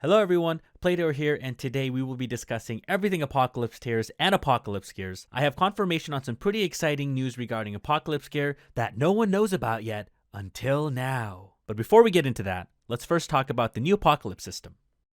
Hello everyone, Plato here, and today we will be discussing everything Apocalypse Tiers and Apocalypse Gears. I have confirmation on some pretty exciting news regarding Apocalypse Gear that no one knows about yet until now. But before we get into that, let's first talk about the new Apocalypse system.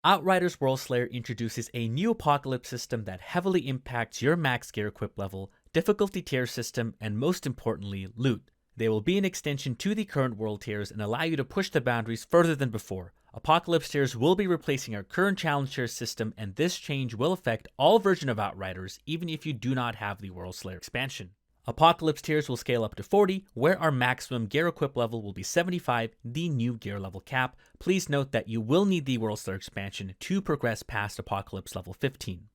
Outriders Worldslayer introduces a new Apocalypse system that heavily impacts your max gear equip level, difficulty tier system, and most importantly, loot. They will be an extension to the current world tiers and allow you to push the boundaries further than before. Apocalypse tiers will be replacing our current challenge tier system, and this change will affect all versions of Outriders even if you do not have the Worldslayer expansion. Apocalypse tiers will scale up to 40, where our maximum gear equip level will be 75, the new gear level cap. Please note that you will need the Worldslayer expansion to progress past Apocalypse level 15.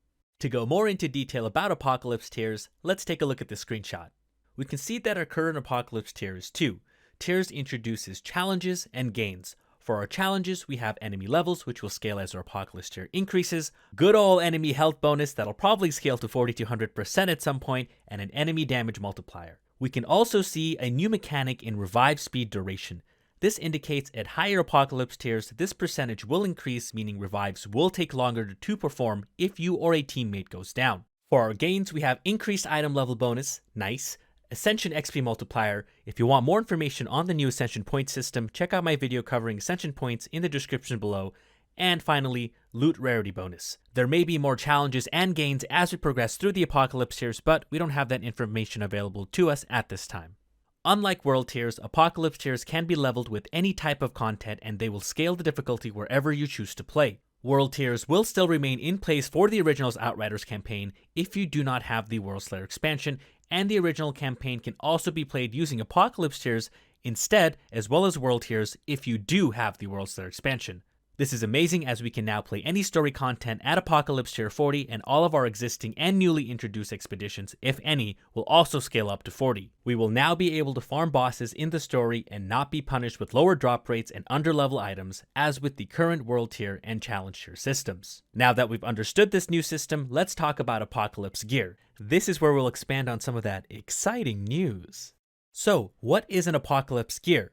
To go more into detail about Apocalypse tiers, let's take a look at this screenshot. We can see that our current Apocalypse tier is 2. Tiers introduces challenges and gains. For our challenges, we have enemy levels, which will scale as our Apocalypse tier increases, good old enemy health bonus that'll probably scale to 40 to 100% at some point, and an enemy damage multiplier. We can also see a new mechanic in revive speed duration. This indicates at higher Apocalypse tiers, this percentage will increase, meaning revives will take longer to perform if you or a teammate goes down. For our gains, we have increased item level bonus, nice. Ascension XP multiplier. If you want more information on the new Ascension point system, check out my video covering Ascension points in the description below. And finally, loot rarity bonus. There may be more challenges and gains as we progress through the Apocalypse tiers, but we don't have that information available to us at this time. Unlike world tiers, Apocalypse tiers can be leveled with any type of content and they will scale the difficulty wherever you choose to play. World tiers will still remain in place for the original's Outriders campaign if you do not have the Worldslayer expansion, and the original campaign can also be played using Apocalypse tiers instead, as well as world tiers if you do have the Worldslayer expansion. This is amazing as we can now play any story content at Apocalypse tier 40, and all of our existing and newly introduced expeditions, if any, will also scale up to 40. We will now be able to farm bosses in the story and not be punished with lower drop rates and underlevel items as with the current world tier and challenge tier systems. Now that we've understood this new system, let's talk about Apocalypse Gear. This is where we'll expand on some of that exciting news. So, what is an Apocalypse Gear?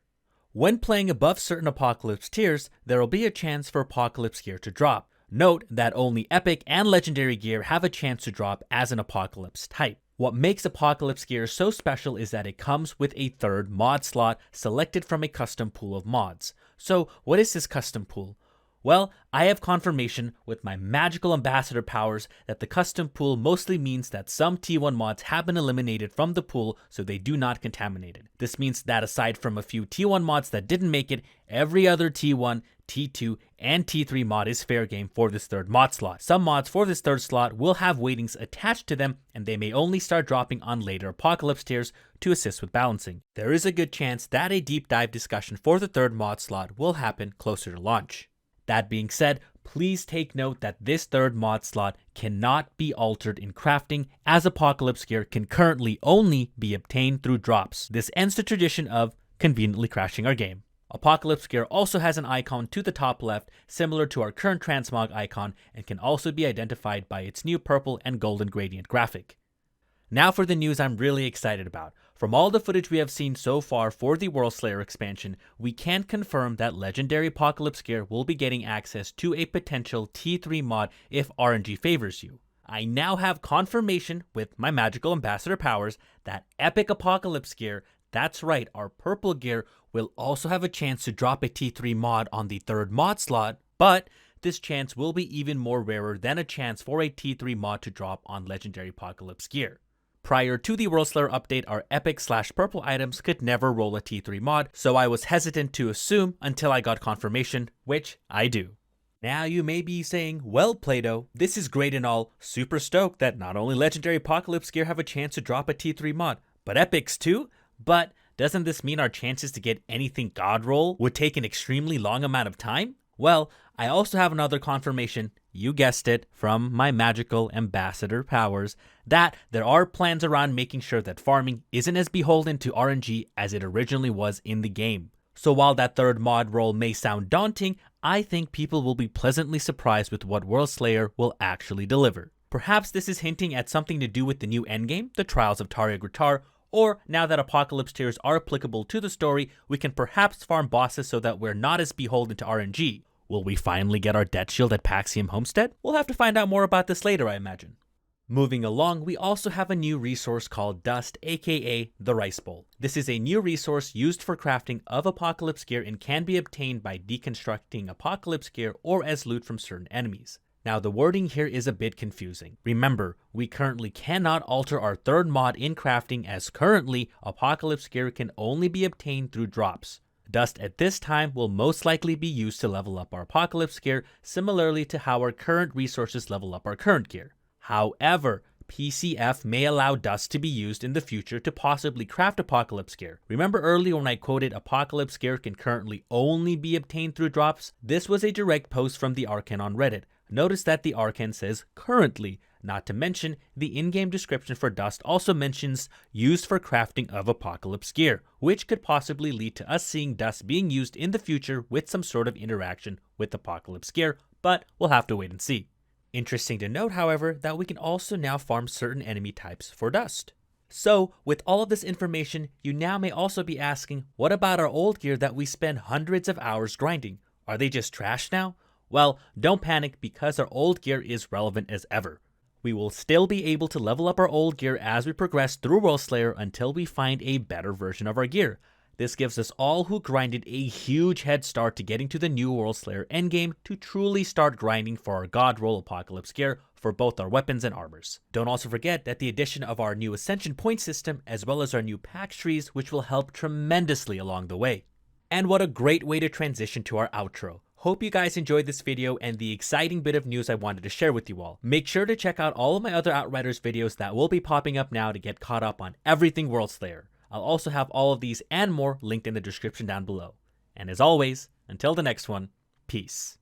When playing above certain Apocalypse tiers, there will be a chance for Apocalypse Gear to drop. Note that only Epic and Legendary Gear have a chance to drop as an Apocalypse type. What makes Apocalypse Gear so special is that it comes with a third mod slot selected from a custom pool of mods. So what is this custom pool? Well, I have confirmation with my magical ambassador powers that the custom pool mostly means that some T1 mods have been eliminated from the pool so they do not contaminate it. This means that aside from a few T1 mods that didn't make it, every other T1, T2, and T3 mod is fair game for this third mod slot. Some mods for this third slot will have weightings attached to them, and they may only start dropping on later Apocalypse tiers to assist with balancing. There is a good chance that a deep dive discussion for the third mod slot will happen closer to launch. That being said, please take note that this third mod slot cannot be altered in crafting, as Apocalypse Gear can currently only be obtained through drops. This ends the tradition of conveniently crashing our game. Apocalypse Gear also has an icon to the top left similar to our current transmog icon and can also be identified by its new purple and golden gradient graphic. Now for the news I'm really excited about. From all the footage we have seen so far for the Worldslayer expansion, we can confirm that Legendary Apocalypse Gear will be getting access to a potential T3 mod if RNG favors you. I now have confirmation with my magical ambassador powers that Epic Apocalypse Gear, that's right, our purple gear, will also have a chance to drop a T3 mod on the third mod slot, but this chance will be even more rarer than a chance for a T3 mod to drop on Legendary Apocalypse Gear. Prior to the Worldslayer update, our epic/purple items could never roll a T3 mod, so I was hesitant to assume until I got confirmation, which I do. Now you may be saying, well Plato, this is great and all, super stoked that not only Legendary Apocalypse Gear have a chance to drop a T3 mod, but epics too? But doesn't this mean our chances to get anything god roll would take an extremely long amount of time? Well, I also have another confirmation, you guessed it, from my magical ambassador powers, that there are plans around making sure that farming isn't as beholden to RNG as it originally was in the game. So while that third mod roll may sound daunting, I think people will be pleasantly surprised with what Worldslayer will actually deliver. Perhaps this is hinting at something to do with the new endgame, the Trials of Tarya Gritar, or now that Apocalypse tiers are applicable to the story, we can perhaps farm bosses so that we're not as beholden to RNG. Will we finally get our debt shield at Paxium Homestead? We'll have to find out more about this later, I imagine. Moving along, we also have a new resource called Dust, aka the Rice Bowl. This is a new resource used for crafting of Apocalypse gear and can be obtained by deconstructing Apocalypse gear or as loot from certain enemies. Now the wording here is a bit confusing. Remember, we currently cannot alter our third mod in crafting, as currently Apocalypse gear can only be obtained through drops. Dust at this time will most likely be used to level up our Apocalypse gear, similarly to how our current resources level up our current gear. However, PCF may allow Dust to be used in the future to possibly craft Apocalypse gear. Remember earlier when I quoted Apocalypse gear can currently only be obtained through drops? This was a direct post from the Arcan on Reddit. Notice that the Arcan says currently, not to mention the in-game description for Dust also mentions used for crafting of Apocalypse gear, which could possibly lead to us seeing Dust being used in the future with some sort of interaction with Apocalypse gear, but we'll have to wait and see. Interesting to note, however, that we can also now farm certain enemy types for Dust. So, with all of this information, you now may also be asking, what about our old gear that we spend hundreds of hours grinding? Are they just trash now? Well, don't panic, because our old gear is relevant as ever. We will still be able to level up our old gear as we progress through Worldslayer until we find a better version of our gear. This gives us all who grinded a huge head start to getting to the new Worldslayer endgame to truly start grinding for our God Roll Apocalypse gear for both our weapons and armors. Don't also forget that the addition of our new Ascension point system as well as our new pack trees, which will help tremendously along the way. And what a great way to transition to our outro. Hope you guys enjoyed this video and the exciting bit of news I wanted to share with you all. Make sure to check out all of my other Outriders videos that will be popping up now to get caught up on everything Worldslayer. I'll also have all of these and more linked in the description down below. And as always, until the next one, peace.